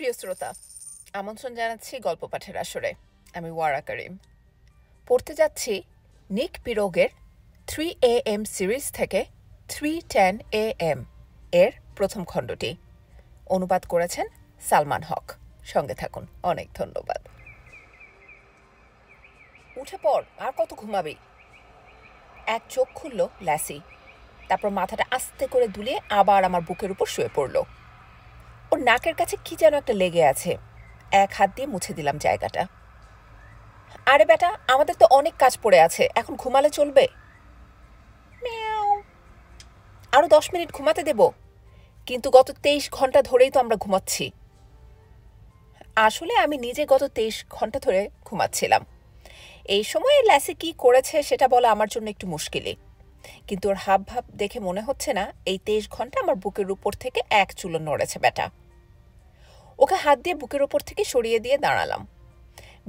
প্রিয় শ্রোতা, আমন্ত্রণ জানাচ্ছি গল্প পাঠের আসরে। আমি ওয়ারা করিম। পড়তে যাচ্ছি নিক পিরোগের 3 AM সিরিজ থেকে 3:10 AM এর প্রথম খণ্ডটি। অনুবাদ করেছেন সালমান হক। সঙ্গে থাকুন। অনেক ধন্যবাদ। উঠে পড়, আর কত ঘুমাবি? এক চোখ খুলল ল্যাসি, তারপর মাথাটা আস্তে করে দুলিয়ে আবার আমার বুকের উপর শুয়ে পড়ল। ওর নাকের কাছে কি যেন একটা লেগে আছে। এক হাত দিয়ে মুছে দিলাম জায়গাটা। আরে বেটা, আমাদের তো অনেক কাজ পড়ে আছে, এখন ঘুমালে চলবে? আরো 10 মিনিট ঘুমাতে দেব, কিন্তু গত 23 ঘন্টা ধরেই তো আমরা ঘুমাচ্ছি। আসলে আমি নিজে গত 23 ঘন্টা ধরে ঘুমাচ্ছিলাম। এই সময়ে ল্যাসি কি করেছে সেটা বলা আমার জন্য একটু মুশকিলই, কিন্তু ওর হাব ভাব দেখে মনে হচ্ছে না এই 23 ঘন্টা আমার বুকের উপর থেকে এক চুলো নড়েছে বেটা। ওকে হাত দিয়ে বুকের উপর থেকে সরিয়ে দিয়ে দাঁড়ালাম।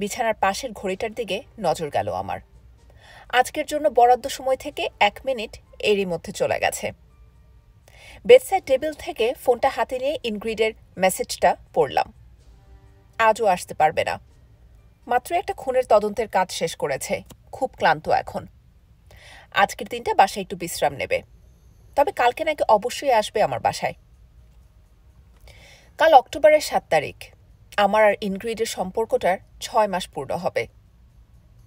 বিছানার পাশের ঘড়িটার দিকে নজর গেল আমার। আজকের জন্য বরাদ্দ সময় থেকে 1 মিনিট এরই মধ্যে চলে গেছে। বেডসাইড টেবিল থেকে ফোনটা হাতে নিয়ে ইনগ্রিডের মেসেজটা পড়লাম। আজও আসতে পারবে না। মাত্র একটা খুনের তদন্তের কাজ শেষ করেছে, খুব ক্লান্ত এখন। আজকের দিনটা বাসায় একটু বিশ্রাম নেবে, তবে কালকে নাকি অবশ্যই আসবে আমার বাসায়। কাল অক্টোবরের 7 তারিখ। আমার আর ইনগ্রিডের সম্পর্কটার 6 মাস পূর্ণ হবে।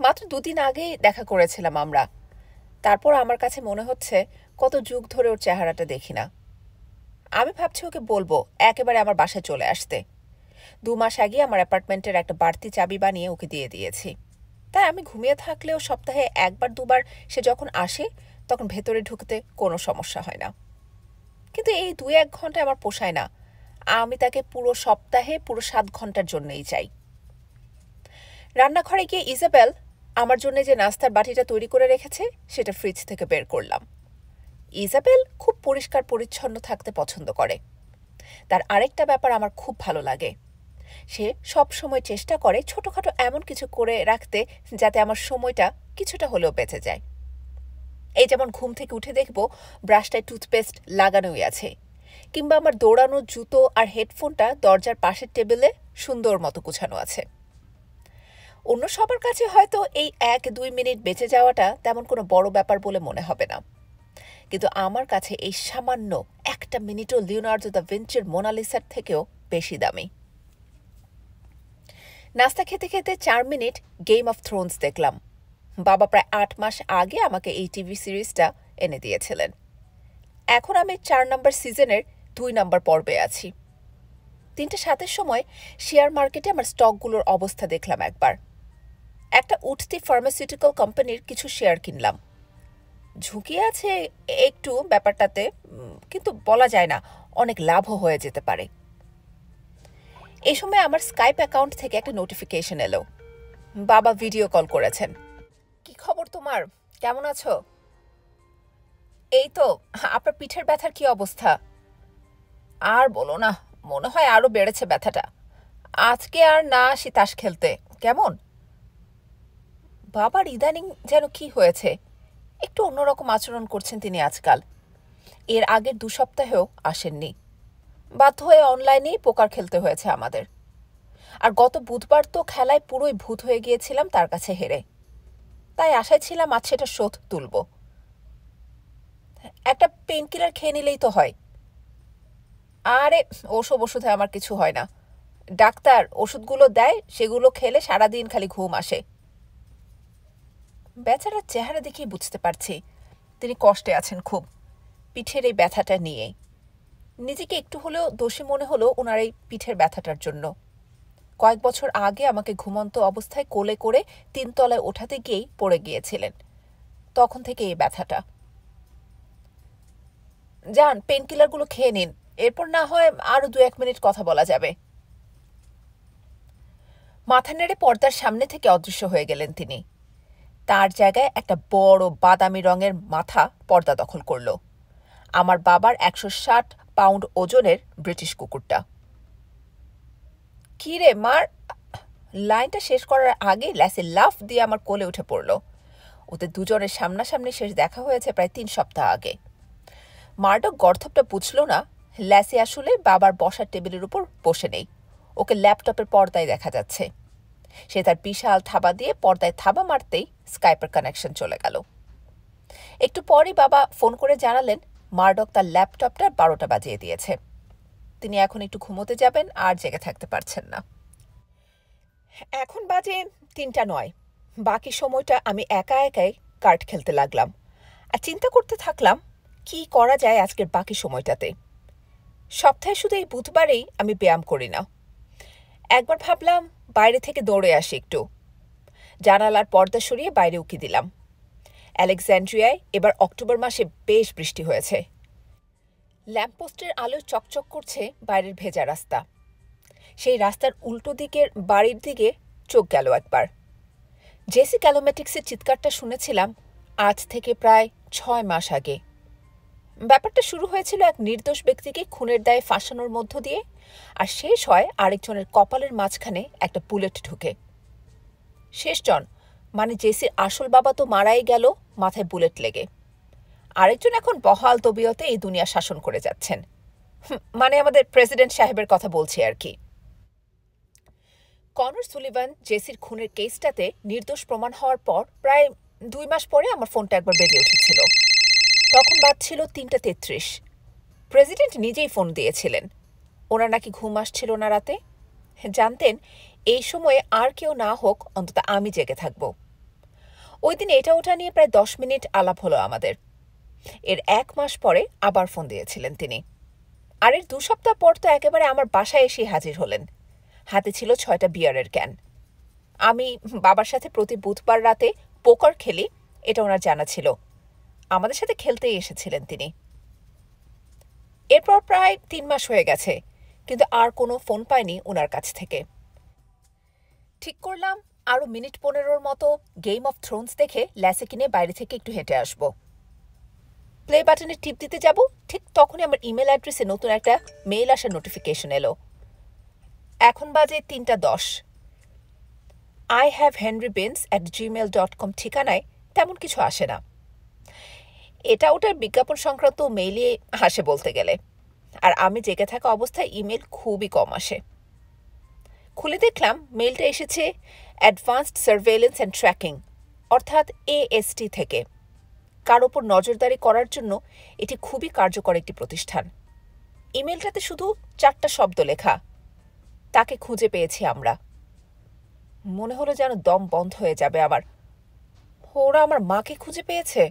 মাত্র 2 দিন আগেই দেখা করেছিলাম আমরা। তারপর আমার কাছে মনে হচ্ছে কত যুগ ধরে ওর চেহারাটা দেখি না। আমি ভাবছি ওকে বলবো একেবারে আমার বাসায় চলে আসতে। 2 মাস আগে আমার অ্যাপার্টমেন্টের একটা বাড়তি চাবি বানিয়ে ওকে দিয়ে দিয়েছি। তাই আমি ঘুমিয়ে থাকলেও সপ্তাহে 1-2 বার সে যখন আসে তখন ভেতরে ঢুকতে কোনো সমস্যা হয় না। কিন্তু এই 2-1 ঘন্টা আমার পোষায় না। আমি তাকে পুরো সপ্তাহে পুরো 7 ঘন্টার জন্যই চাই। রান্নাঘরে গিয়ে ইজাবেল আমার জন্য যে নাস্তার বাটিটা তৈরি করে রেখেছে সেটা ফ্রিজ থেকে বের করলাম। ইজাবেল খুব পরিষ্কার পরিচ্ছন্ন থাকতে পছন্দ করে। তার আরেকটা ব্যাপার আমার খুব ভালো লাগে, সে সব সময় চেষ্টা করে ছোটখাটো এমন কিছু করে রাখতে যাতে আমার সময়টা কিছুটা হলেও বেঁচে যায়। এই যেমন ঘুম থেকে উঠে দেখব ব্রাশটায় টুথপেস্ট লাগানোই আছে, কিংবা আমার দৌড়ানো জুতো আর হেডফোনটা দরজার পাশের টেবিলে সুন্দর মতো গুছানো আছে। অন্য সবার কাছে হয়তো এই 1-2 মিনিট বেঁচে যাওয়াটা তেমন কোনো বড় ব্যাপার বলে মনে হবে না, কিন্তু আমার কাছে এই সামান্য 1 মিনিটও লিওনার্দো দা ভিঞ্চির মোনালিসার থেকেও বেশি দামি। নাস্তা খেতে খেতে 4 মিনিট গেম অফ থ্রোনস দেখলাম। বাবা প্রায় 8 মাস আগে আমাকে এই টিভি সিরিজটা এনে দিয়েছিলেন। এখন আমি 4 নম্বর সিজনের 2 নম্বর পর্বে আছি। 3:07 সময় শেয়ার মার্কেটে আমার স্টকগুলোর অবস্থা দেখলাম একবার। একটা উঠতি ফার্মাসিউটিক্যাল কোম্পানির কিছু শেয়ার কিনলাম। ঝুঁকি আছে একটু ব্যাপারটাতে, কিন্তু বলা যায় না, অনেক লাভও হয়ে যেতে পারে। এই সময় আমার স্কাইপ অ্যাকাউন্ট থেকে একটা নোটিফিকেশন এলো। বাবা ভিডিও কল করেছেন। কি খবর তোমার, কেমন আছো? এই তো। আপনার পিঠের ব্যথার কি অবস্থা? আর বলো না, মনে হয় আরো বেড়েছে ব্যথাটা। আজকে আর না আসি তাস খেলতে, কেমন? বাবার ইদানিং যেন কি হয়েছে, একটু অন্যরকম আচরণ করছেন তিনি আজকাল। এর আগের 2 সপ্তাহেও আসেননি। বাধ্য হয়ে অনলাইনেই পোকার খেলতে হয়েছে আমাদের। আর গত বুধবার তো খেলায় পুরোই ভূত হয়ে গিয়েছিলাম তার কাছে হেরে। তাই আশায় ছিলাম আজ সেটা শোধ তুলব। একটা পেন কিলার খেয়ে নিলেই তো হয়। আরে ওসব ওষুধে আমার কিছু হয় না। ডাক্তার ওষুধগুলো দেয়, সেগুলো খেলে সারাদিন খালি ঘুম আসে। বেচারার চেহারা দেখেই বুঝতে পারছি তিনি কষ্টে আছেন খুব, পিঠের এই ব্যথাটা নিয়ে। নিজেকে একটু হলেও দোষী মনে হলো ওনার এই পিঠের ব্যথাটার জন্য। কয়েক বছর আগে আমাকে ঘুমন্ত অবস্থায় কোলে করে 3 তলায় ওঠাতে গিয়েই পড়ে গিয়েছিলেন, তখন থেকে এই ব্যথাটা। যান, পেন কিলারগুলো খেয়ে নিন, এরপর না হয় আরো 2-1 মিনিট কথা বলা যাবে। মাথা নেড়ে পর্দার সামনে থেকে অদৃশ্য হয়ে গেলেন তিনি। তার জায়গায় একটা বড় বাদামি রঙের মাথা পর্দা দখল করল। আমার বাবার 160 পাউন্ড ওজনের ব্রিটিশ কুকুরটা। কি রে মার? লাইনটা শেষ করার আগে ল্যাসি লাফ দিয়ে আমার কোলে উঠে পড়ল। ওদের দুজনের সামনাসামনি শেষ দেখা হয়েছে প্রায় 3 সপ্তাহ আগে। মার্ডক গর্ধবটা বুঝল না ল্যাসি আসলে বাবার বসার টেবিলের উপর বসে নেই, ওকে ল্যাপটপের পর্দায় দেখা যাচ্ছে। সে তার বিশাল থাবা দিয়ে পর্দায় থাবা মারতেই স্কাইপের কানেকশন চলে গেল। একটু পরই বাবা ফোন করে জানালেন মার্ডক তার ল্যাপটপটা 12টা বাজিয়ে দিয়েছে। তিনি এখন একটু ঘুমোতে যাবেন আর জেগে থাকতে পারছেন না। এখন বাজে 3:09। বাকি সময়টা আমি একা একাই কার্ড খেলতে লাগলাম আর চিন্তা করতে থাকলাম কি করা যায় আজকের বাকি সময়টাতে। সপ্তাহে শুধু এই বুধবারেই আমি ব্যায়াম করি না। একবার ভাবলাম বাইরে থেকে দৌড়ে আসি একটু। জানালার পর্দা সরিয়ে বাইরে উকি দিলাম। আলেকজান্ড্রিয়ায় এবার অক্টোবর মাসে বেশ বৃষ্টি হয়েছে। ল্যাম্পপোস্টের আলো চকচক করছে বাইরের ভেজা রাস্তা। সেই রাস্তার উল্টো দিকের বাড়ির দিকে চোখ গেল একবার। জেসি ক্যালোমেটিক্সের চিৎকারটা শুনেছিলাম আজ থেকে প্রায় 6 মাস আগে। ব্যাপারটা শুরু হয়েছিল এক নির্দোষ ব্যক্তিকে খুনের দায়ে ফাঁসানোর মধ্য দিয়ে, আর শেষ হয় আরেকজনের কপালের মাঝখানে একটা বুলেট ঢুকে। শেষজন মানে জেসির আসল বাবা তো মারাই গেল মাথায় বুলেট লেগে। আরেকজন এখন বহাল তবিয়তে এই দুনিয়া শাসন করে যাচ্ছেন। মানে আমাদের প্রেসিডেন্ট সাহেবের কথা বলছি আর কি। কনর সুলিভান জেসির খুনের কেসটাতে নির্দোষ প্রমাণ হওয়ার পর প্রায় 2 মাস পরে আমার ফোনটা একবার বেজে উঠেছিল। তখন বাজছিল 3:33। প্রেসিডেন্ট নিজেই ফোন দিয়েছিলেন। ওনার নাকি ঘুম আসছিল না রাতে। জানতেন এই সময়ে আর কেউ না হোক অন্তত আমি জেগে থাকব। ওই দিন এটা ওটা নিয়ে প্রায় 10 মিনিট আলাপ হলো আমাদের। এর 1 মাস পরে আবার ফোন দিয়েছিলেন তিনি। আর এর 2 সপ্তাহ পর তো একেবারে আমার বাসায় এসে হাজির হলেন। হাতে ছিল 6টা বিয়ারের ক্যান। আমি বাবার সাথে প্রতি বুধবার রাতে পোকার খেলি, এটা ওনার জানা ছিল। আমাদের সাথে খেলতেই এসেছিলেন তিনি। এরপর প্রায় 3 মাস হয়ে গেছে, কিন্তু আর কোনো ফোন পাইনি ওনার কাছ থেকে। ঠিক করলাম আরও মিনিট 15 মতো গেম অফ থ্রোনস দেখে ল্যাসে কিনে বাইরে থেকে একটু হেঁটে আসব। প্লে বাটনে টিপ দিতে যাব, ঠিক তখনই আমার ইমেল অ্যাড্রেসে নতুন একটা মেইল আসার নোটিফিকেশন এলো। এখন বাজে 3:10। ihavehenrybins@gmail.com ঠিকানায় তেমন কিছু আসে না। এটা ওটার বিজ্ঞাপন সংক্রান্ত মেইলে আসে বলতে গেলে, আর আমি জেগে থাকা অবস্থায় ইমেল খুবই কম আসে। খুলে দেখলাম মেইলটা এসেছে অ্যাডভান্সড সার্ভেইলেন্স অ্যান্ড ট্র্যাকিং অর্থাৎ AST থেকে। কার ওপর নজরদারি করার জন্য এটি খুবই কার্যকর একটি প্রতিষ্ঠান। ইমেলটাতে শুধু 4টা শব্দ লেখা, তাকে খুঁজে পেয়েছি আমরা। মনে হলো যেন দম বন্ধ হয়ে যাবে আমার। ওরা আমার মাকে খুঁজে পেয়েছে।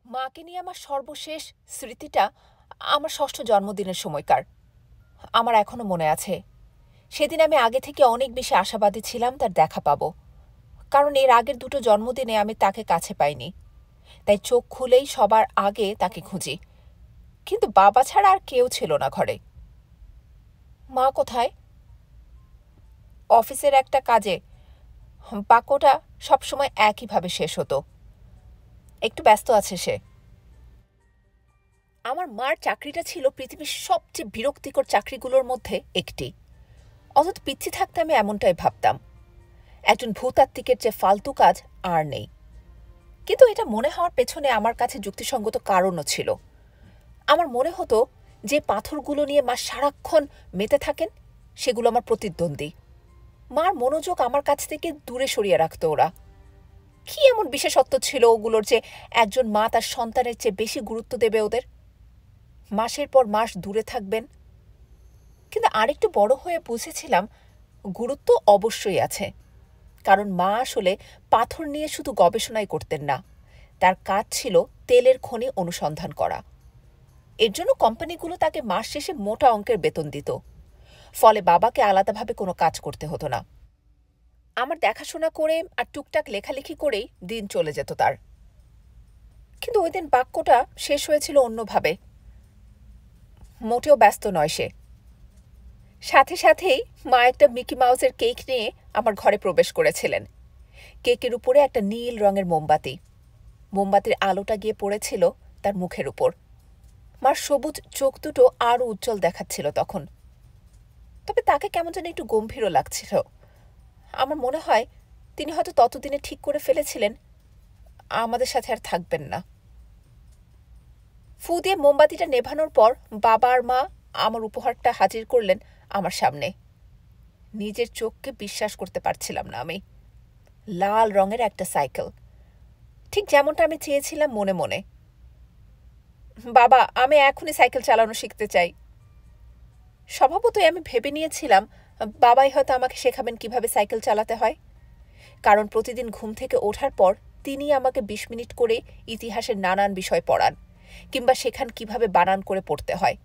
মাকে নিয়ে আমার সর্বশেষ স্মৃতিটা আমার 6ষ্ঠ জন্মদিনের সময়কার। আমার এখনো মনে আছে সেদিন আমি আগে থেকে অনেক বেশি আশাবাদী ছিলাম তার দেখা পাবো, কারণ এর আগের 2টো জন্মদিনে আমি তাকে কাছে পাইনি। তাই চোখ খুলেই সবার আগে তাকে খুঁজি, কিন্তু বাবা ছাড়া আর কেউ ছিল না ঘরে। মা কোথায়? অফিসের একটা কাজে। বাক্যটা সবসময় একইভাবে শেষ হতো, একটু ব্যস্ত আছে সে। আমার মার চাকরিটা ছিল পৃথিবীর সবচেয়ে বিরক্তিকর চাকরিগুলোর মধ্যে একটি। অন্তত পিচ্ছি থাকতে আমি এমনটাই ভাবতাম। একজন ভূতাত্ত্বিকের যে ফালতু কাজ আর নেই। কিন্তু এটা মনে হওয়ার পেছনে আমার কাছে যুক্তিসঙ্গত কারণও ছিল। আমার মনে হতো যে পাথরগুলো নিয়ে মা সারাক্ষণ মেতে থাকেন সেগুলো আমার প্রতিদ্বন্দ্বী। মার মনোযোগ আমার কাছ থেকে দূরে সরিয়ে রাখতো ওরা। কি এমন বিশেষত্ব ছিল ওগুলোর যে একজন মা তার সন্তানের চেয়ে বেশি গুরুত্ব দেবে ওদের? মাসের পর মাস দূরে থাকবেন। কিন্তু আরেকটু বড় হয়ে বুঝেছিলাম গুরুত্ব অবশ্যই আছে, কারণ মা আসলে পাথর নিয়ে শুধু গবেষণাই করতেন না, তার কাজ ছিল তেলের খনি অনুসন্ধান করা। এর জন্য কোম্পানিগুলো তাকে মাস শেষে মোটা অঙ্কের বেতন দিত, ফলে বাবাকে আলাদাভাবে কোনো কাজ করতে হতো না। আমার দেখাশোনা করে আর টুকটাক লেখালেখি করেই দিন চলে যেত তার। কিন্তু ওই দিন বাক্যটা শেষ হয়েছিল অন্যভাবে। মোটেও ব্যস্ত নয় সে। সাথে সাথেই মা একটা মিকি মাউসের কেক নিয়ে আমার ঘরে প্রবেশ করেছিলেন। কেকের উপরে একটা নীল রঙের মোমবাতি। মোমবাতির আলোটা গিয়ে পড়েছিল তার মুখের উপর। মার সবুজ চোখ দুটো আরও উজ্জ্বল দেখাচ্ছিল তখন। তবে তাকে কেমন যেন একটু গম্ভীরও লাগছিল। আমার মনে হয় তিনি হয়তো ততদিনে ঠিক করে ফেলেছিলেন আমাদের সাথে আর থাকবেন না। ফু দিয়ে মোমবাতিটা নেভানোর পর বাবা আর মা আমার উপহারটা হাজির করলেন আমার সামনে। নিজের চোখকে বিশ্বাস করতে পারছিলাম না আমি। লাল রঙের একটা সাইকেল, ঠিক যেমনটা আমি চেয়েছিলাম মনে মনে। বাবা, আমি এখনই সাইকেল চালানো শিখতে চাই। স্বভাবতই আমি ভেবে নিয়েছিলাম বাবাই হয়তো আমাকে শেখাবেন কিভাবে সাইকেল চালাতে হয়, কারণ প্রতিদিন ঘুম থেকে ওঠার পর তিনি আমাকে ২০ মিনিট করে ইতিহাসের নানান বিষয় পড়ান, কিংবা শেখান কিভাবে বানান করে পড়তে হয়।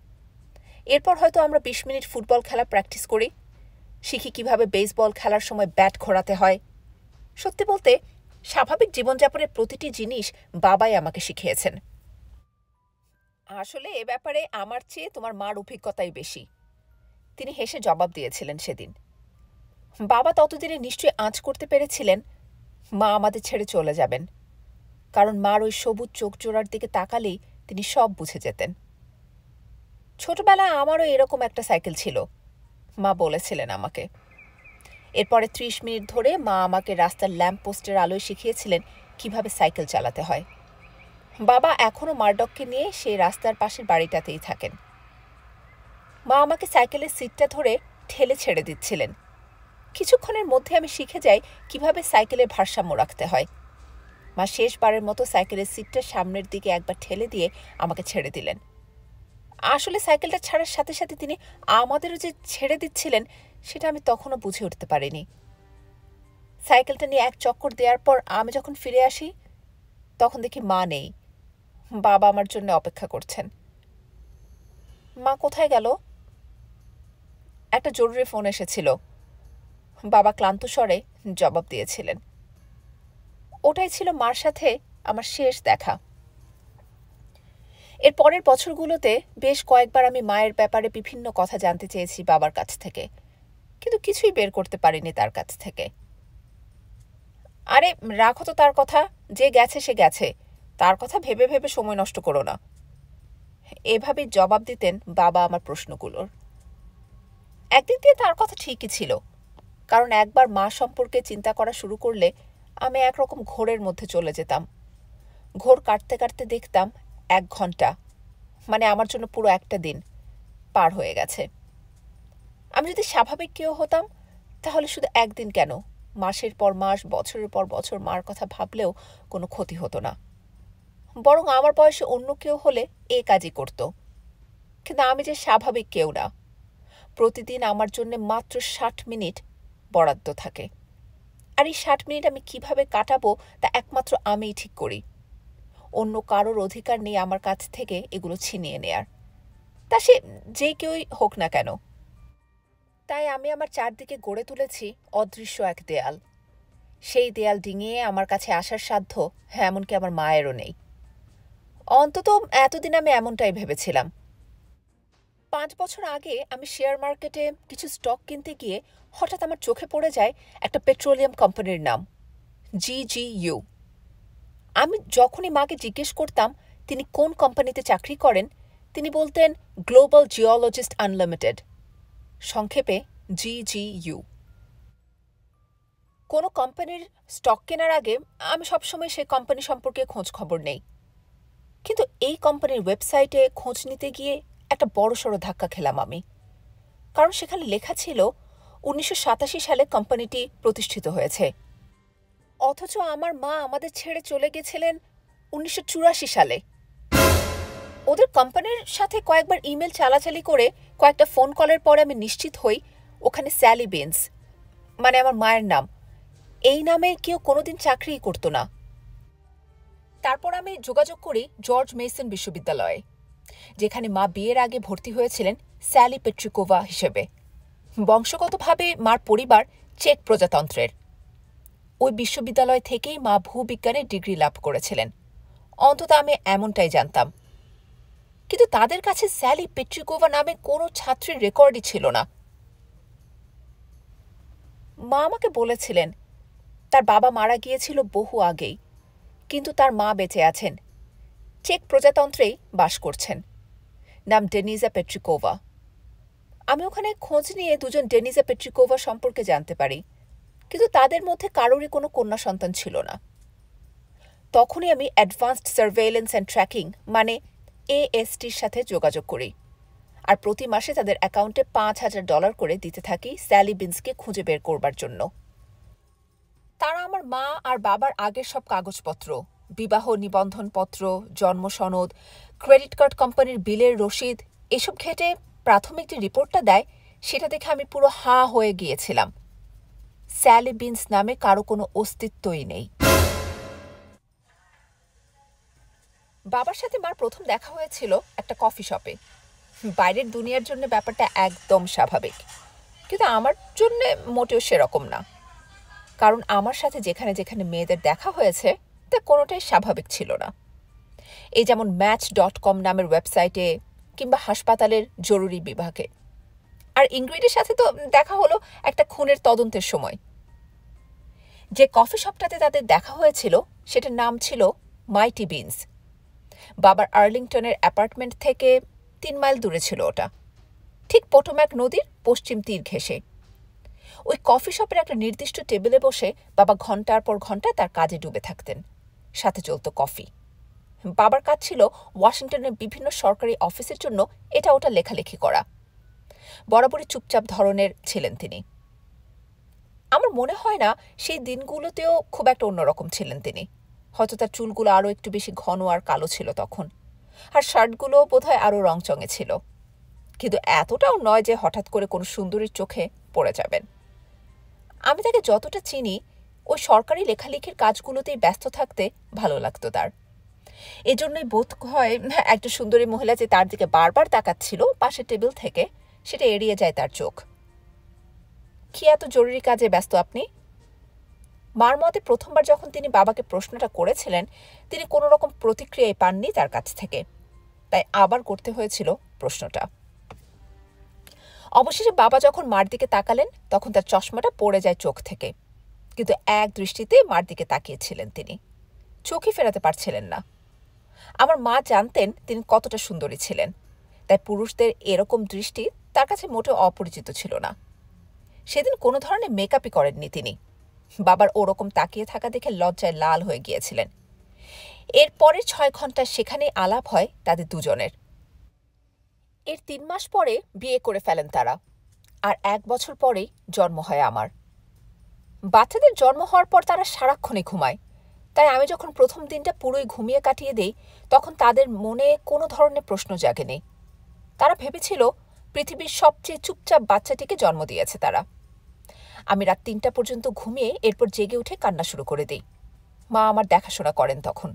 এরপর হয়তো আমরা ২০ মিনিট ফুটবল খেলা প্র্যাকটিস করি, শিখি কিভাবে বেসবল খেলার সময় ব্যাট ঘোরাতে হয়। সত্যি বলতে স্বাভাবিক জীবনযাপনের প্রতিটি জিনিস বাবাই আমাকে শিখিয়েছেন। আসলে এ ব্যাপারে আমার চেয়ে তোমার মার অভিজ্ঞতাই বেশি, তিনি হেসে জবাব দিয়েছিলেন সেদিন। বাবা ততদিনে নিশ্চয়ই আঁচ করতে পেরেছিলেন মা আমাদের ছেড়ে চলে যাবেন, কারণ মার ওই সবুজ চোখ জোড়ার দিকে তাকালেই তিনি সব বুঝে যেতেন। ছোটবেলায় আমারও এরকম একটা সাইকেল ছিল, মা বলেছিলেন আমাকে। এরপরে ৩০ মিনিট ধরে মা আমাকে রাস্তার ল্যাম্প পোস্টের আলোয় শিখিয়েছিলেন কিভাবে সাইকেল চালাতে হয়। বাবা এখনও মারডককে নিয়ে সেই রাস্তার পাশের বাড়িটাতেই থাকেন। মা আমাকে সাইকেলের সিটটা ধরে ঠেলে ছেড়ে দিচ্ছিলেন। কিছুক্ষণের মধ্যে আমি শিখে যাই কিভাবে সাইকেলের ভারসাম্য রাখতে হয়। মা শেষবারের মতো সাইকেলের সিটটা সামনের দিকে একবার ঠেলে দিয়ে আমাকে ছেড়ে দিলেন। আসলে সাইকেলটা ছাড়ার সাথে সাথে তিনি আমাদেরও যে ছেড়ে দিচ্ছিলেন সেটা আমি তখনও বুঝে উঠতে পারিনি। সাইকেলটা নিয়ে এক চক্কর দেওয়ার পর আমি যখন ফিরে আসি তখন দেখি মা নেই, বাবা আমার জন্য অপেক্ষা করছেন। মা কোথায় গেল? একটা জরুরি ফোন এসেছিল, বাবা ক্লান্ত স্বরে জবাব দিয়েছিলেন। ওটাই ছিল মার সাথে আমার শেষ দেখা। এর পরের বছরগুলোতে বেশ কয়েকবার আমি মায়ের ব্যাপারে বিভিন্ন কথা জানতে চেয়েছি বাবার কাছ থেকে, কিন্তু কিছুই বের করতে পারিনি তার কাছ থেকে। আরে রাখো তো তার কথা, যে গেছে সে গেছে, তার কথা ভেবে ভেবে সময় নষ্ট করো না, এভাবেই জবাব দিতেন বাবা আমার প্রশ্নগুলোর। একদিক দিয়ে তার কথা ঠিকই ছিল, কারণ একবার মা সম্পর্কে চিন্তা করা শুরু করলে আমি একরকম ঘোরের মধ্যে চলে যেতাম। ঘোর কাটতে কাটতে দেখতাম ১ ঘন্টা, মানে আমার জন্য পুরো একটা দিন পার হয়ে গেছে। আমি যদি স্বাভাবিক কেউ হতাম তাহলে শুধু একদিন কেন, মাসের পর মাস, বছরের পর বছর মার কথা ভাবলেও কোনো ক্ষতি হতো না। বরং আমার বয়সে অন্য কেউ হলে এ কাজই করত। কিন্তু আমি যে স্বাভাবিক কেউ না। প্রতিদিন আমার জন্য মাত্র ৬০ মিনিট বরাদ্দ থাকে, আর এই ৬০ মিনিট আমি কিভাবে কাটাবো তা একমাত্র আমিই ঠিক করি। অন্য কারোর অধিকার নেই আমার কাছ থেকে এগুলো ছিনিয়ে নেয়ার, তা সে যে কেউই হোক না কেন। তাই আমি আমার চারদিকে গড়ে তুলেছি অদৃশ্য এক দেয়াল। সেই দেয়াল ডিঙিয়ে আমার কাছে আসার সাধ্য এমনকি আমার মায়েরও নেই। অন্তত এতদিন আমি এমনটাই ভেবেছিলাম। ৫ বছর আগে আমি শেয়ার মার্কেটে কিছু স্টক কিনতে গিয়ে হঠাৎ আমার চোখে পড়ে যায় একটা পেট্রোলিয়াম কোম্পানির নাম, GGU। আমি যখনই মাকে জিজ্ঞেস করতাম তিনি কোন কোম্পানিতে চাকরি করেন, তিনি বলতেন গ্লোবাল জিওলজিস্ট আনলিমিটেড, সংক্ষেপে GGU। কোনো কোম্পানির স্টক কেনার আগে আমি সবসময় সেই কোম্পানি সম্পর্কে খোঁজ খবর নেই, কিন্তু এই কোম্পানির ওয়েবসাইটে খোঁজ নিতে গিয়ে একটা বড়সড় ধাক্কা খেলাম আমি, কারণ সেখানে লেখা ছিল ১৯৮৭ সালে কোম্পানিটি প্রতিষ্ঠিত হয়েছে, অথচ আমার মা আমাদের ছেড়ে চলে গেছিলেন ১৯৮৪ সালে। ওদের কোম্পানির সাথে কয়েকবার ইমেল চালাচালি করে কয়েকটা ফোন কলের পরে আমি নিশ্চিত হই ওখানে স্যালি বেন্স, মানে আমার মায়ের নাম, এই নামে কেউ কোনোদিন চাকরিই করত না। তারপর আমি যোগাযোগ করি জর্জ মেসন বিশ্ববিদ্যালয়ে, যেখানে মা বিয়ের আগে ভর্তি হয়েছিলেন স্যালি পেট্রিকোভা হিসেবে। বংশগতভাবে মার পরিবার চেক প্রজাতন্ত্রের। ওই বিশ্ববিদ্যালয় থেকেই মা ভূবিজ্ঞানে ডিগ্রি লাভ করেছিলেন, অন্তত আমি এমনটাই জানতাম। কিন্তু তাদের কাছে স্যালি পেট্রিকোভা নামে কোনো ছাত্রীর রেকর্ডই ছিল না। মা আমাকে বলেছিলেন তার বাবা মারা গিয়েছিল বহু আগেই, কিন্তু তার মা বেঁচে আছেন, চেক প্রজাতন্ত্রেই বাস করছেন, নাম ডেনিজা পেট্রিকোভা। আমি ওখানে খোঁজ নিয়ে দুজন ডেনিজা পেট্রিকোভা সম্পর্কে জানতে পারি, কিন্তু তাদের মধ্যে কারোরই কোনো কন্যা সন্তান ছিল না। তখনই আমি অ্যাডভান্সড সার্ভেইলেন্স অ্যান্ড ট্র্যাকিং মানে ASTর সাথে যোগাযোগ করি। আর প্রতি মাসে তাদের অ্যাকাউন্টে $5,000 করে দিতে থাকি স্যালি বিনসকে খুঁজে বের করবার জন্য। তারা আমার মা আর বাবার আগের সব কাগজপত্র, বিবাহ নিবন্ধনপত্র, জন্ম সনদ, ক্রেডিট কার্ড কোম্পানির বিলের রসিদ এসব ঘেঁটে প্রাথমিক যে রিপোর্টটা দেয় সেটা দেখে আমি পুরো হাঁ হয়ে গিয়েছিলাম। স্যালি বিনস নামে কারো কোনো অস্তিত্বই নেই। বাবার সাথে মার প্রথম দেখা হয়েছিল একটা কফি শপে। বাইরের দুনিয়ার জন্য ব্যাপারটা একদম স্বাভাবিক, কিন্তু আমার জন্য মোটেও সেরকম না। কারণ আমার সাথে যেখানে যেখানে মেয়েদের দেখা হয়েছে তা কোনোটাই স্বাভাবিক ছিল না। এই যেমন Match.com নামের ওয়েবসাইটে কিংবা হাসপাতালের জরুরি বিভাগে। আর ইংরিডের সাথে তো দেখা হলো একটা খুনের তদন্তের সময়। যে কফি শপটাতে তাদের দেখা হয়েছিল সেটার নাম ছিল মাইটি বিনস। বাবার আর্লিংটনের অ্যাপার্টমেন্ট থেকে 3 মাইল দূরে ছিল ওটা, ঠিক পোটোম্যাক নদীর পশ্চিম তীর ঘেঁষে। ওই কফি শপের একটা নির্দিষ্ট টেবিলে বসে বাবা ঘন্টার পর ঘন্টা তার কাজে ডুবে থাকতেন, সাথে চলত কফি। বাবার কাজ ছিল ওয়াশিংটনের বিভিন্ন সরকারি অফিসের জন্য এটা ওটা লেখালেখি করা। বরাবরই চুপচাপ ধরনের ছিলেন তিনি। আমার মনে হয় না সেই দিনগুলোতেও খুব একটা অন্যরকম ছিলেন তিনি। হয়তো তার চুলগুলো আরও একটু বেশি ঘন আর কালো ছিল তখন, আর শার্টগুলো বোধহয় আরও রংচঙে ছিল। কিন্তু এতটাও নয় যে হঠাৎ করে কোনো সুন্দরীর চোখে পড়ে যাবেন। আমি তাকে যতটা চিনি ওই সরকারি লেখালেখির কাজগুলোতেই ব্যস্ত থাকতে ভালো লাগতো তার। এজন্যই বোধ হয় একটা সুন্দরী মহিলা যে তার দিকে বারবার তাকাচ্ছিল পাশের টেবিল থেকে, সেটা এড়িয়ে যায় তার চোখ। কি এত জরুরি কাজে ব্যস্ত আপনি? মার মতে প্রথমবার যখন তিনি বাবাকে প্রশ্নটা করেছিলেন তিনি কোনো রকম প্রতিক্রিয়াই পাননি তার কাছ থেকে, তাই আবার করতে হয়েছিল প্রশ্নটা। অবশেষে বাবা যখন মার দিকে তাকালেন তখন তার চশমাটা পড়ে যায় চোখ থেকে, কিন্তু এক দৃষ্টিতে মার দিকে তাকিয়েছিলেন তিনি, চোখই ফেরাতে পারছিলেন না। আমার মা জানতেন তিনি কতটা সুন্দরী ছিলেন, তাই পুরুষদের এরকম দৃষ্টি তার কাছে মোটেও অপরিচিত ছিল না। সেদিন কোনো ধরনের মেকআপই করেননি তিনি। বাবার ওরকম তাকিয়ে থাকা দেখে লজ্জায় লাল হয়ে গিয়েছিলেন। এরপরে 6 ঘন্টা সেখানেই আলাপ হয় তাদের দুজনের। এর 3 মাস পরে বিয়ে করে ফেলেন তারা, আর 1 বছর পরেই জন্ম হয় আমার। বাচ্চাদের জন্ম হওয়ার পর তারা সারাক্ষণে ঘুমায়, তাই আমি যখন প্রথম দিনটা পুরোই ঘুমিয়ে কাটিয়ে দেই তখন তাদের মনে কোনো ধরনের প্রশ্ন জাগেনি। তারা ভেবেছিল পৃথিবীর সবচেয়ে চুপচাপ বাচ্চাটিকে জন্ম দিয়েছে তারা। আমি রাত 3টা পর্যন্ত ঘুমিয়ে এরপর জেগে উঠে কান্না শুরু করে দিই। মা আমার দেখাশোনা করেন তখন।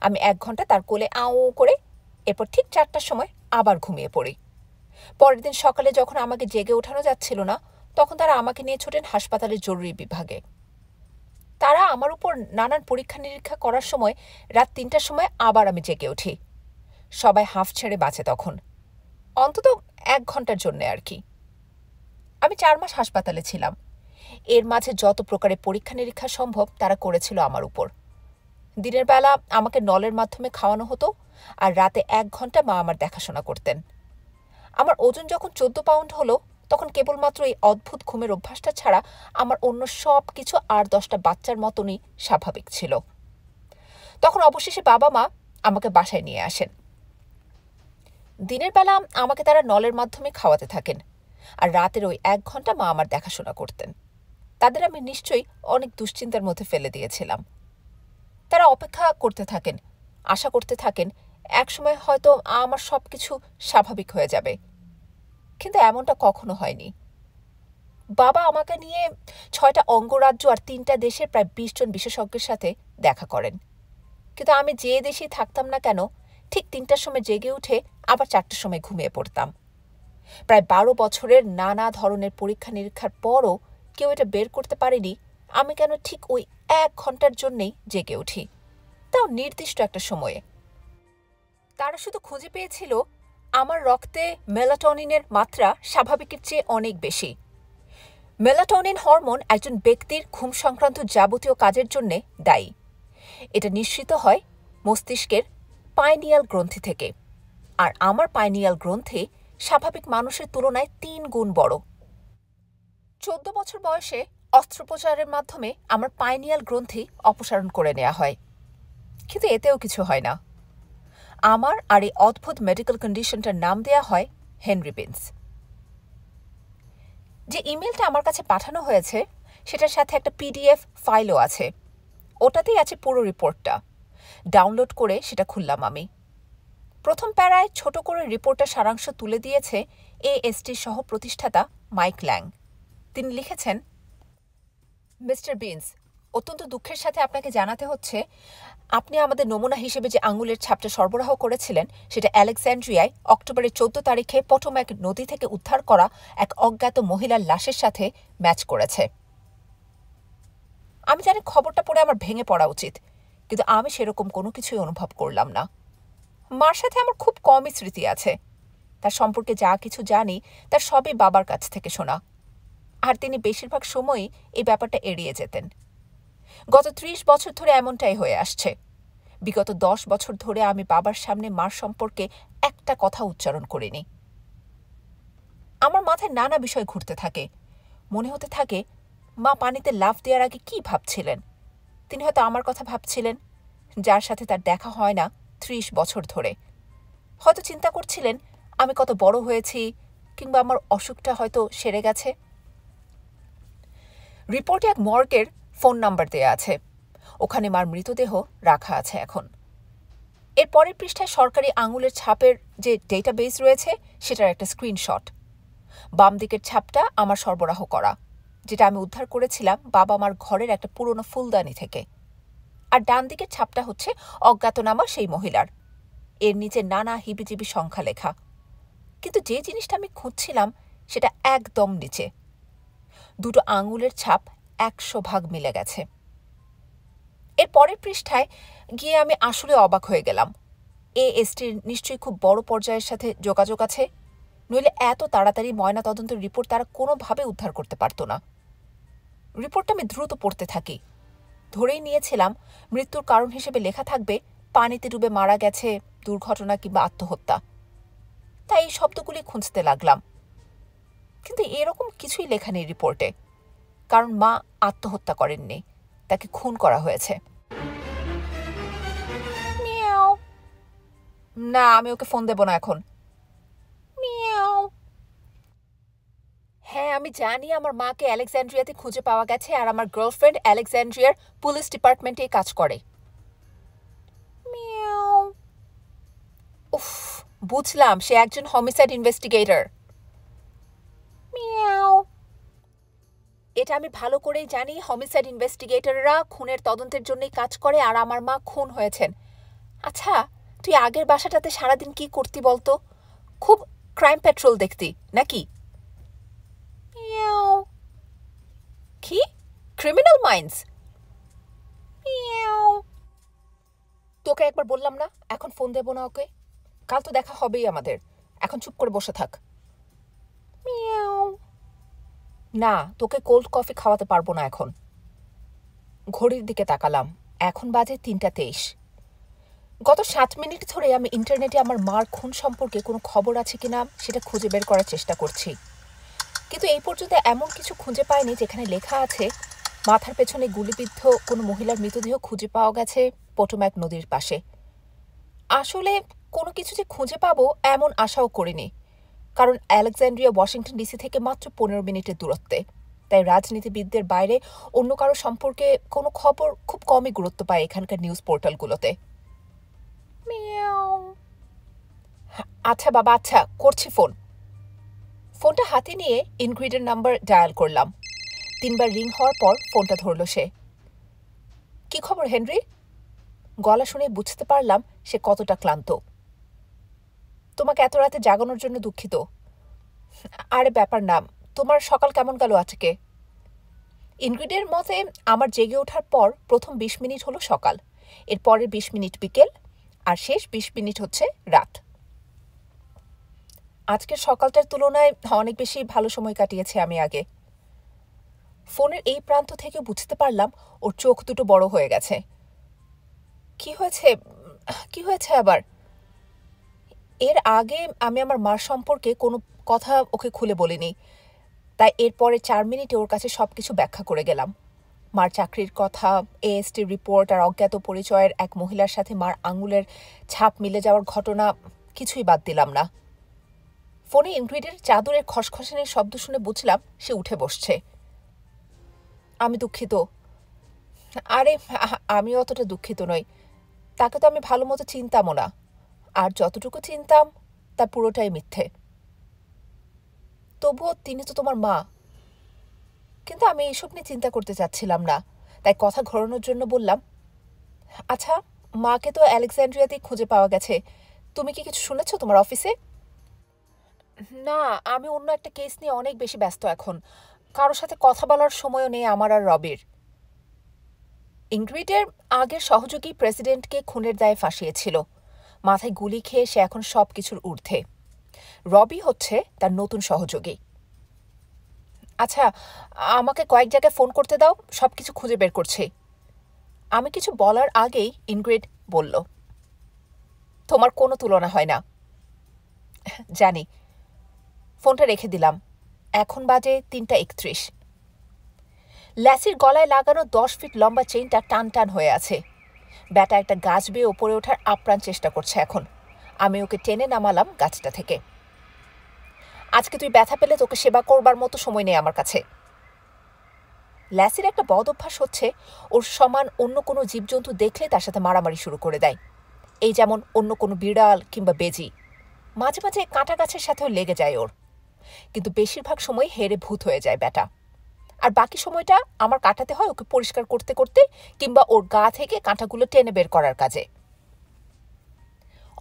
আমি 1 ঘন্টা তার কোলে আও করে এরপর ঠিক 4টার সময় আবার ঘুমিয়ে পড়ি। পরের দিন সকালে যখন আমাকে জেগে ওঠানো যাচ্ছিল না তখন তারা আমাকে নিয়ে ছোটেন হাসপাতালের জরুরি বিভাগে। তারা আমার উপর নানান পরীক্ষা নিরীক্ষা করার সময় রাত 3টার সময় আবার আমি জেগে উঠি। সবাই হাঁফ ছেড়ে বাঁচে তখন, অন্তত 1 ঘন্টার জন্য আর কি। আমি 4 মাস হাসপাতালে ছিলাম। এর মাঝে যত প্রকারের পরীক্ষা নিরীক্ষা সম্ভব তারা করেছিল আমার উপর। দিনের বেলা আমাকে নলের মাধ্যমে খাওয়ানো হতো, আর রাতে 1 ঘন্টা মা আমার দেখাশোনা করতেন। আমার ওজন যখন 14 পাউন্ড হলো তখন কেবলমাত্র এই অদ্ভুত ঘুমের অভ্যাসটা ছাড়া আমার অন্য সব কিছু 8-10টা বাচ্চার মতনই স্বাভাবিক ছিল। তখন অবশেষে বাবা মা আমাকে বাসায় নিয়ে আসেন। দিনের বেলা আমাকে তারা নলের মাধ্যমে খাওয়াতে থাকেন, আর রাতের ওই 1 ঘন্টা মা আমার দেখাশোনা করতেন। তাদের আমি নিশ্চয়ই অনেক দুশ্চিন্তার মধ্যে ফেলে দিয়েছিলাম। তারা অপেক্ষা করতে থাকেন, আশা করতে থাকেন একসময় হয়তো আমার সব কিছু স্বাভাবিক হয়ে যাবে, কিন্তু এমনটা কখনো হয়নি। বাবা আমাকে নিয়ে 6টা অঙ্গরাজ্য আর 3টা দেশের প্রায় 20 জন বিশেষজ্ঞের সাথে দেখা করেন, কিন্তু আমি যে দেশেই থাকতাম না কেন ঠিক 3টার সময় জেগে উঠে আবার 4টার সময় ঘুমিয়ে পড়তাম। প্রায় 12 বছরের নানা ধরনের পরীক্ষা নিরীক্ষার পরও কেউ এটা বের করতে পারেনি আমি কেন ঠিক ওই 1 ঘন্টার জন্যেই জেগে উঠি, তাও নির্দিষ্ট একটা সময়ে। তারা শুধু খুঁজে পেয়েছিল আমার রক্তে মেলাটোনিনের মাত্রা স্বাভাবিকের চেয়ে অনেক বেশি। মেলাটোনিন হরমোন একজন ব্যক্তির ঘুম সংক্রান্ত যাবতীয় কাজের জন্য দায়ী। এটা নিঃসৃত হয় মস্তিষ্কের পাইনিয়াল গ্রন্থি থেকে, আর আমার পাইনিয়াল গ্রন্থি স্বাভাবিক মানুষের তুলনায় 3 গুণ বড়। 14 বছর বয়সে অস্ত্রোপচারের মাধ্যমে আমার পাইনিয়াল গ্রন্থি অপসারণ করে নেওয়া হয়, কিন্তু এতেও কিছু হয় না। আমার আর এই অদ্ভুত মেডিকেল কন্ডিশনটার নাম দেয়া হয় হেনরি বিন্স। যে ইমেলটা আমার কাছে পাঠানো হয়েছে সেটার সাথে একটা পিডিএফ ফাইলও আছে, ওটাতেই আছে পুরো রিপোর্টটা। ডাউনলোড করে সেটা খুললাম আমি। প্রথম প্যারায় ছোট করে রিপোর্টের সারাংশ তুলে দিয়েছে এএসটির সহ প্রতিষ্ঠাতা মাইক ল্যাং। তিনি লিখেছেন, মিস্টার বিন্স, অত্যন্ত দুঃখের সাথে আপনাকে জানাতে হচ্ছে আপনি আমাদের নমুনা হিসেবে যে আঙুলের ছাপটা সরবরাহ করেছিলেন সেটা আলেকজান্ড্রিয়ায় অক্টোবরের 14 তারিখে পটোম্যাক নদী থেকে উদ্ধার করা এক অজ্ঞাত মহিলার লাশের সাথে ম্যাচ করেছে। আমি জানি খবরটা পড়ে আমার ভেঙে পড়া উচিত, কিন্তু আমি সেরকম কোনো কিছুই অনুভব করলাম না। মার সাথে আমার খুব কমই স্মৃতি আছে। তার সম্পর্কে যা কিছু জানি তার সবই বাবার কাছ থেকে শোনা, আর তিনি বেশিরভাগ সময়ই এই ব্যাপারটা এড়িয়ে যেতেন। গত 30 বছর ধরে এমনটাই হয়ে আসছে। বিগত 10 বছর ধরে আমি বাবার সামনে মার সম্পর্কে একটা কথা উচ্চারণ করিনি। আমার মাথায় নানা বিষয় ঘুরতে থাকে। মনে হতে থাকে মা পানিতে লাফ দেওয়ার আগে কি ভাবছিলেন। তিনি হয়তো আমার কথা ভাবছিলেন, যার সাথে তার দেখা হয় না 30 বছর ধরে। হয়তো চিন্তা করছিলেন আমি কত বড় হয়েছি, কিংবা আমার অসুখটা হয়তো সেরে গেছে। রিপোর্টে এক মর্গের ফোন নাম্বার দেয়া আছে, ওখানে মার মৃতদেহ রাখা আছে এখন। এর পরের পৃষ্ঠায় সরকারি আঙুলের ছাপের যে ডেটাবেস রয়েছে সেটার একটা স্ক্রিনশট। বাম দিকের ছাপটা আমার সরবরাহ করা, যেটা আমি উদ্ধার করেছিলাম বাবা মার ঘরের একটা পুরনো ফুলদানি থেকে। আর ডান দিকের ছাপটা হচ্ছে অজ্ঞাতনামা সেই মহিলার। এর নিচে নানা হিবিজিবি সংখ্যা লেখা, কিন্তু যে জিনিসটা আমি খুঁজছিলাম সেটা একদম নিচে। দুটো আঙুলের ছাপ 100% মিলে গেছে। এর পরের পৃষ্ঠায় গিয়ে আমি আসলে অবাক হয়ে গেলাম। এএসটির নিশ্চয়ই খুব বড় পর্যায়ের সাথে যোগাযোগ আছে, নইলে এত তাড়াতাড়ি ময়নাতদন্তের রিপোর্ট তারা কোনোভাবে উদ্ধার করতে পারত না। রিপোর্টটা আমি দ্রুত পড়তে থাকি। ধরেই নিয়েছিলাম মৃত্যুর কারণ হিসেবে লেখা থাকবে পানিতে ডুবে মারা গেছে, দুর্ঘটনা কিংবা আত্মহত্যা। তাই এই শব্দগুলি খুঁজতে লাগলাম, কিন্তু এরকম কিছুই লেখা নেই রিপোর্টে। কারণ মা আত্মহত্যা করেননি, তাকে খুন করা হয়েছে। না, আমি ওকে ফোন দেব না এখন। হ্যাঁ, আমি জানি আমার মাকে আলেকজান্ড্রিয়াতে খুঁজে পাওয়া গেছে, আর আমার গার্লফ্রেন্ড আলেকজান্ড্রিয়ার পুলিশ ডিপার্টমেন্টে কাজ করে। উফ, বুঝলাম, সে একজন হোমিসাইড ইনভেস্টিগেটর। এটা আমি ভালো করেই জানি। হোমিসাইড ইনভেস্টিগেটররা খুনের তদন্তের জন্যই কাজ করে, আর আমার মা খুন হয়েছেন। আচ্ছা, তুই আগের বাসাটাতে সারাদিন কি করতি বলতো? খুব ক্রাইম পেট্রোল দেখতি নাকি? কি ক্রিমিনাল মাইন্ডস? তোকে একবার বললাম না এখন ফোন দেব না ওকে। কাল তো দেখা হবেই আমাদের, এখন চুপ করে বসে থাক। না, তোকে কোল্ড কফি খাওয়াতে পারবো না এখন। ঘড়ির দিকে তাকালাম, এখন বাজে 3:23। গত 7 মিনিট ধরে আমি ইন্টারনেটে আমার মার খুন সম্পর্কে কোনো খবর আছে কিনা সেটা খুঁজে বের করার চেষ্টা করছি, কিন্তু এই পর্যন্ত এমন কিছু খুঁজে পাইনি যেখানে লেখা আছে মাথার পেছনে গুলিবিদ্ধ কোনো মহিলার মৃতদেহ খুঁজে পাওয়া গেছে পটোম্যাক নদীর পাশে। আসলে কোনো কিছু যে খুঁজে পাবো এমন আশাও করিনি, কারণ আলেকজান্ড্রিয়া ওয়াশিংটন ডিসি থেকে মাত্র 15 মিনিটের দূরত্বে। তাই রাজনীতিবিদদের বাইরে অন্য কারো সম্পর্কে কোনো খবর খুব কমই গুরুত্ব পায় এখানকার নিউজ পোর্টালগুলোতে। আচ্ছা বাবা, আচ্ছা, করছি ফোন। ফোনটা হাতে নিয়ে ইনগ্রিডের নাম্বার ডায়াল করলাম। 3 বার রিং হওয়ার পর ফোনটা ধরল সে। কি খবর হেনরি? গলা শুনে বুঝতে পারলাম সে কতটা ক্লান্ত। তোমাকে এত রাতে জাগানোর জন্য দুঃখিত। আরে ব্যাপার না, তোমার সকাল কেমন গেল আজকে? ইনগ্রিডের মতে আমার জেগে ওঠার পর প্রথম 20 মিনিট হলো সকাল, এর পরের 20 মিনিট বিকেল, আর শেষ 20 মিনিট হচ্ছে রাত। আজকের সকালটার তুলনায় অনেক বেশি ভালো সময় কাটিয়েছি আমি আগে। ফোনের এই প্রান্ত থেকে বুঝতে পারলাম ওর চোখ দুটো বড় হয়ে গেছে। কি হয়েছে? কি হয়েছে আবার? এর আগে আমি আমার মার সম্পর্কে কোনো কথা ওকে খুলে বলিনি, তাই এরপরে 4 মিনিটে ওর কাছে সবকিছু ব্যাখ্যা করে গেলাম। মার চাকরির কথা, এএসটির রিপোর্ট, আর অজ্ঞাত পরিচয়ের এক মহিলার সাথে মার আঙুলের ছাপ মিলে যাওয়ার ঘটনা, কিছুই বাদ দিলাম না। ফোনে ইনগ্রিডের চাদরের খসখসানির শব্দ শুনে বুঝলাম সে উঠে বসছে। আমি দুঃখিত। আরে আমি অতটা দুঃখিত নই। তাকে তো আমি ভালো মতো চিনতামও না, আর যতটুকু চিনতাম তা পুরোটাই মিথ্যে। তবুও তিনি তো তোমার মা। কিন্তু আমি এইসব নিয়ে চিন্তা করতে চাচ্ছিলাম না, তাই কথা ঘোরানোর জন্য বললাম, আচ্ছা, মাকে তো আলেকজান্ড্রিয়াতেই খুঁজে পাওয়া গেছে। তুমি কি কিছু শুনেছ তোমার অফিসে? না, আমি অন্য একটা কেস নিয়ে অনেক বেশি ব্যস্ত এখন। কারোর সাথে কথা বলার সময়ও নেই আমার আর রবির। ইনগ্রিডের আগের সহযোগী প্রেসিডেন্টকে খুনের দায়ে ফাঁসিয়েছিল। মাথায় গুলি খেয়ে সে এখন সব কিছুর ঊর্ধ্বে। রবি হচ্ছে তার নতুন সহযোগী। আচ্ছা, আমাকে কয়েক জায়গায় ফোন করতে দাও, সব কিছু খুঁজে বের করছি। আমি কিছু বলার আগেই ইনগ্রিড বলল, তোমার কোনো তুলনা হয় না। জানি। ফোনটা রেখে দিলাম। এখন বাজে 3:31। ল্যাসির গলায় লাগানো 10 ফিট লম্বা চেইনটা টান টান হয়ে আছে। ব্যাটা একটা গাছ বেয়ে ওপরে ওঠার আপ্রাণ চেষ্টা করছে এখন। আমি ওকে টেনে নামালাম গাছটা থেকে। আজকে তুই ব্যথা পেলে তোকে সেবা করবার মতো সময় নেই আমার কাছে। ল্যাসির একটা বদ অভ্যাস হচ্ছে ওর সমান অন্য কোনো জীবজন্তু দেখলে তার সাথে মারামারি শুরু করে দেয়। এই যেমন অন্য কোনো বিড়াল কিংবা বেজি। মাঝে মাঝে কাঁটা গাছের সাথেও লেগে যায় ওর, কিন্তু বেশিরভাগ সময় হেরে ভূত হয়ে যায় ব্যাটা। আর বাকি সময়টা আমার কাটাতে হয় ওকে পরিষ্কার করতে করতে কিংবা ওর গা থেকে কাঁটাগুলো টেনে বের করার কাজে।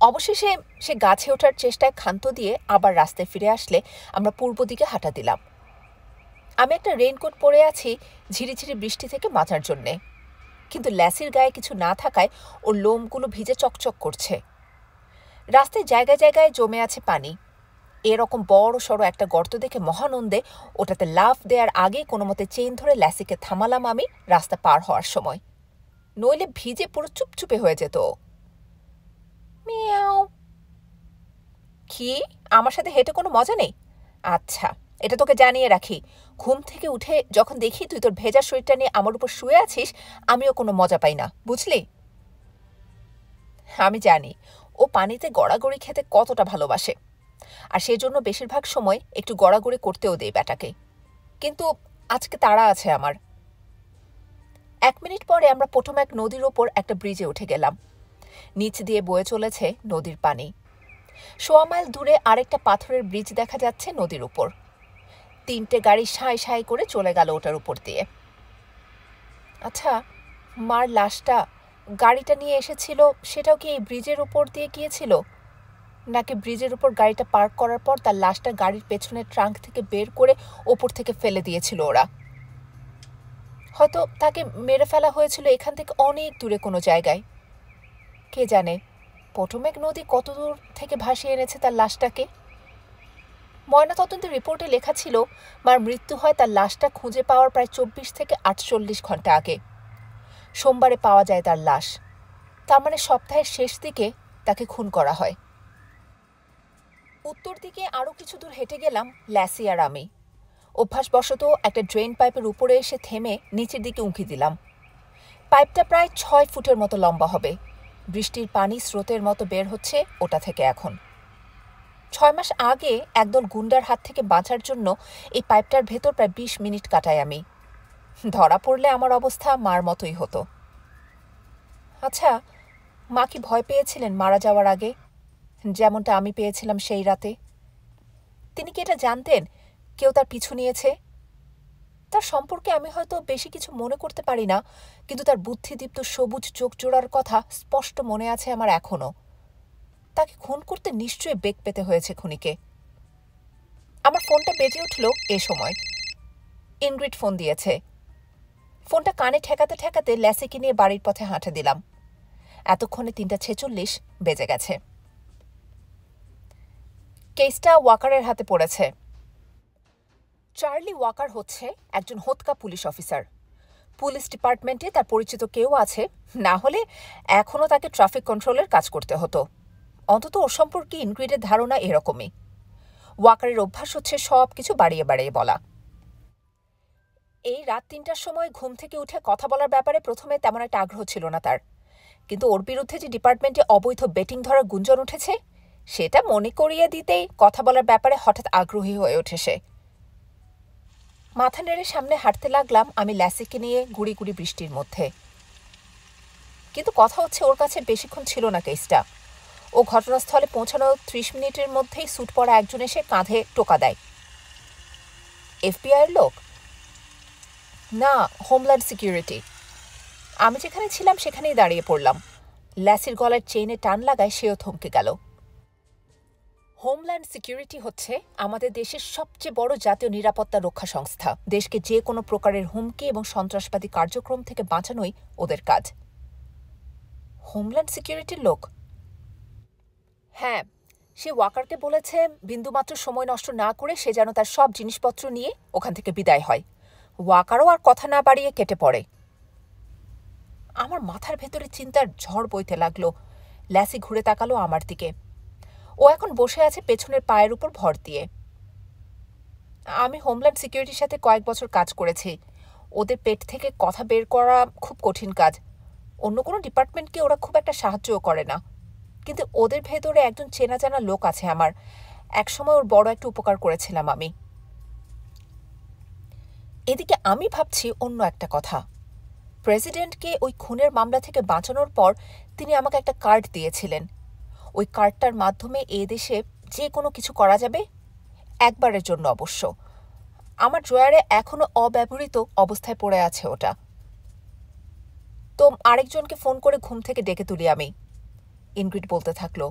অবশেষে সে গাছে ওঠার চেষ্টায় ক্ষান্ত দিয়ে আবার রাস্তায় ফিরে আসলে আমরা পূর্ব দিকে হাঁটা দিলাম। আমি একটা রেইনকোট পরে আছি ঝিরিঝিরি বৃষ্টি থেকে বাঁচার জন্যে, কিন্তু ল্যাসির গায়ে কিছু না থাকায় ওর লোমগুলো ভিজে চকচক করছে। রাস্তায় জায়গায় জায়গায় জমে আছে পানি। এরকম বড় সড়ো একটা গর্ত দেখে মহানন্দে ওটাতে লাফ দেওয়ার আগেই কোনো মতে চেইন ধরে ল্যাসিকে থামালাম আমি রাস্তা পার হওয়ার সময়। নইলে ভিজে পুরো চুপচুপে হয়ে যেত। মিয়াও। কি, আমার সাথে হেঁটে কোনো মজা নেই? আচ্ছা, এটা তোকে জানিয়ে রাখি, ঘুম থেকে উঠে যখন দেখি তুই তোর ভেজা শরীরটা নিয়ে আমার উপর শুয়ে আছিস, আমিও কোনো মজা পাই না, বুঝলি? আমি জানি ও পানিতে গড়াগড়ি খেতে কতটা ভালোবাসে, আর সেজন্য বেশিরভাগ সময় একটু গড়াগড়ি করতেও দেই ব্যাটাকে। কিন্তু আজকে তাড়া আছে আমার। 1 মিনিট পরে আমরা পোটোম্যাক নদীর ওপর একটা ব্রিজে উঠে গেলাম। নিচ দিয়ে বয়ে চলেছে নদীর পানি। 1.25 মাইল দূরে আরেকটা পাথরের ব্রিজ দেখা যাচ্ছে নদীর উপর। 3টে গাড়ি সাঁই সাঁই করে চলে গেল ওটার উপর দিয়ে। আচ্ছা, মার লাশটা গাড়িটা নিয়ে এসেছিল সেটাও কি এই ব্রিজের উপর দিয়ে গিয়েছিল, নাকি ব্রিজের উপর গাড়িটা পার্ক করার পর তার লাশটা গাড়ির পেছনের ট্রাঙ্ক থেকে বের করে ওপর থেকে ফেলে দিয়েছিল ওরা? হয়তো তাকে মেরে ফেলা হয়েছিল এখান থেকে অনেক দূরে কোনো জায়গায়। কে জানে পোটোম্যাক নদী কত দূর থেকে ভাসিয়ে এনেছে তার লাশটাকে। ময়নাতদন্তের রিপোর্টে লেখা ছিল মার মৃত্যু হয় তার লাশটা খুঁজে পাওয়ার প্রায় 24 থেকে 48 ঘন্টা আগে। সোমবারে পাওয়া যায় তার লাশ, তার মানে সপ্তাহের শেষ দিকে তাকে খুন করা হয়। উত্তর দিকে আরও কিছু দূর হেঁটে গেলাম ল্যাসি আর আমি। অভ্যাসবশত একটা ড্রেন পাইপের উপরে এসে থেমে নিচের দিকে উঁকি দিলাম। পাইপটা প্রায় 6 ফুটের মতো লম্বা হবে। বৃষ্টির পানি স্রোতের মতো বের হচ্ছে ওটা থেকে এখন। 6 মাস আগে একদল গুন্ডার হাত থেকে বাঁচার জন্য এই পাইপটার ভেতর প্রায় 20 মিনিট কাটাই আমি। ধরা পড়লে আমার অবস্থা মার মতোই হতো। আচ্ছা, মা কি ভয় পেয়েছিলেন মারা যাওয়ার আগে, যেমনটা আমি পেয়েছিলাম সেই রাতে? তিনি কি এটা জানতেন কেউ তার পিছু নিয়েছে? তার সম্পর্কে আমি হয়তো বেশি কিছু মনে করতে পারি না, কিন্তু তার বুদ্ধিদীপ্ত সবুজ চোখ জোড়ার কথা স্পষ্ট মনে আছে আমার এখনো। তাকে খুন করতে নিশ্চয়ই বেগ পেতে হয়েছে খুনিকে। আমার ফোনটা বেজে উঠল এ সময়। ইনগ্রিড ফোন দিয়েছে। ফোনটা কানে ঠেকাতে ঠেকাতে ল্যাসিকে নিয়ে বাড়ির পথে হাঁটা দিলাম। এতক্ষণে 3:46 বেজে গেছে। কেসটা ওয়াকারের হাতে পড়েছে। চার্লি ওয়াকার হচ্ছে একজন হোতকা পুলিশ অফিসার। পুলিশ ডিপার্টমেন্টে তার পরিচিত কেউ আছে, না হলে এখনও তাকে ট্রাফিক কন্ট্রোলের কাজ করতে হতো। অন্তত ওর সম্পর্কে ইনগ্রিডের ধারণা এরকমই। ওয়াকারের অভ্যাস হচ্ছে সব কিছু বাড়িয়ে বাড়িয়ে বলা। এই রাত 3টার সময় ঘুম থেকে উঠে কথা বলার ব্যাপারে প্রথমে তেমন একটা আগ্রহ ছিল না তার, কিন্তু ওর বিরুদ্ধে যে ডিপার্টমেন্টে অবৈধ বেটিং ধরার গুঞ্জন উঠেছে, সেটা মনে করিয়ে দিতেই কথা বলার ব্যাপারে হঠাৎ আগ্রহী হয়ে ওঠে সে। মাথা নেড়ে সামনে হাঁটতে লাগলাম আমি ল্যাসিকে নিয়ে গুড়ি গুড়ি বৃষ্টির মধ্যে। কিন্তু কথা হচ্ছে ওর কাছে বেশিক্ষণ ছিল না কেসটা। ও ঘটনাস্থলে পৌঁছানো 30 মিনিটের মধ্যেই স্যুট পরা একজন এসে কাঁধে টোকা দেয়। এফবিআইয়ের লোক? না, হোমল্যান্ড সিকিউরিটি। আমি যেখানে ছিলাম সেখানেই দাঁড়িয়ে পড়লাম। ল্যাসির গলার চেইনে টান লাগায় সেও থমকে গেল। হোমল্যান্ড সিকিউরিটি হচ্ছে আমাদের দেশের সবচেয়ে বড় জাতীয় নিরাপত্তা রক্ষা সংস্থা। দেশকে যে কোনো প্রকারের হুমকি এবং সন্ত্রাসবাদী কার্যক্রম থেকে বাঁচানোই ওদের কাজ। হোমল্যান্ড সিকিউরিটির লোক? হ্যাঁ, সে ওয়াকারকে বলেছে বিন্দুমাত্র সময় নষ্ট না করে সে যেন তার সব জিনিসপত্র নিয়ে ওখান থেকে বিদায় হয়। ওয়াকারও আর কথা না বাড়িয়ে কেটে পড়ে। আমার মাথার ভেতরে চিন্তার ঝড় বইতে লাগলো। ল্যাসি ঘুরে তাকালো আমার দিকে। ও এখন বসে আছে পেছনের পায়ের উপর ভর দিয়ে। আমি হোমল্যান্ড সিকিউরিটির সাথে কয়েক বছর কাজ করেছি। ওদের পেট থেকে কথা বের করা খুব কঠিন কাজ। অন্য কোনো ডিপার্টমেন্টকে ওরা খুব একটা সাহায্যও করে না। কিন্তু ওদের ভেতরে একজন চেনা জানা লোক আছে আমার। একসময় ওর বড় একটা উপকার করেছিলাম আমি। এদিকে আমি ভাবছি অন্য একটা কথা। প্রেসিডেন্টকে ওই খুনের মামলা থেকে বাঁচানোর পর তিনি আমাকে একটা কার্ড দিয়েছিলেন। ওই কার্ডটার মাধ্যমে এ দেশে যে কোনো কিছু করা যাবে, একবারের জন্য অবশ্য। আমার ড্রয়ারে এখনো অব্যবহৃত অবস্থায় পড়ে আছে ওটা। তো আরেকজনকে ফোন করে ঘুম থেকে ডেকে তুলি আমি। ইনগ্রিড বলতে থাকলো,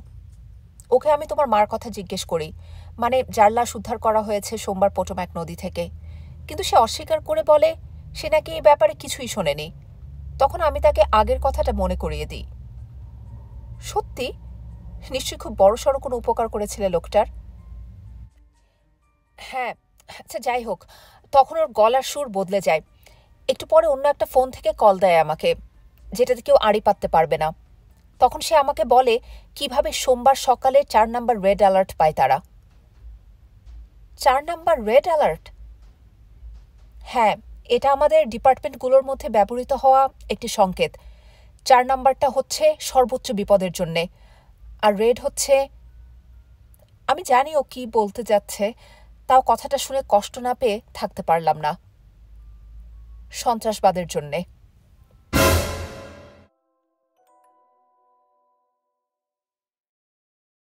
ওকে আমি তোমার মার কথা জিজ্ঞেস করি, মানে যার লাশ উদ্ধার করা হয়েছে সোমবার পোটোম্যাক নদী থেকে। কিন্তু সে অস্বীকার করে বলে সে নাকি এই ব্যাপারে কিছুই শোনেনি। তখন আমি তাকে আগের কথাটা মনে করিয়ে দিই। সত্যি? নিশ্চয়ই খুব বড়সড় কোনো উপকার করেছিলে লোকটার। হ্যাঁ, আচ্ছা যাই হোক, তখন ওর গলার সুর বদলে যায়। একটু পরে অন্য একটা ফোন থেকে কল দেয় আমাকে, যেটাতে কেউ আড়ি পাততে পারবে না। তখন সে আমাকে বলে কিভাবে সোমবার সকালে 4 নাম্বার রেড অ্যালার্ট পায় তারা। 4 নাম্বার রেড অ্যালার্ট? হ্যাঁ, এটা আমাদের ডিপার্টমেন্টগুলোর মধ্যে ব্যবহৃত হওয়া একটি সংকেত। 4 নাম্বারটা হচ্ছে সর্বোচ্চ বিপদের জন্যে, আর রেড হচ্ছে... আমি জানি ও কি বলতে যাচ্ছে, তাও কথাটা শুনে কষ্ট না পেয়ে থাকতে পারলাম না। সন্ত্রাসবাদের জন্যে।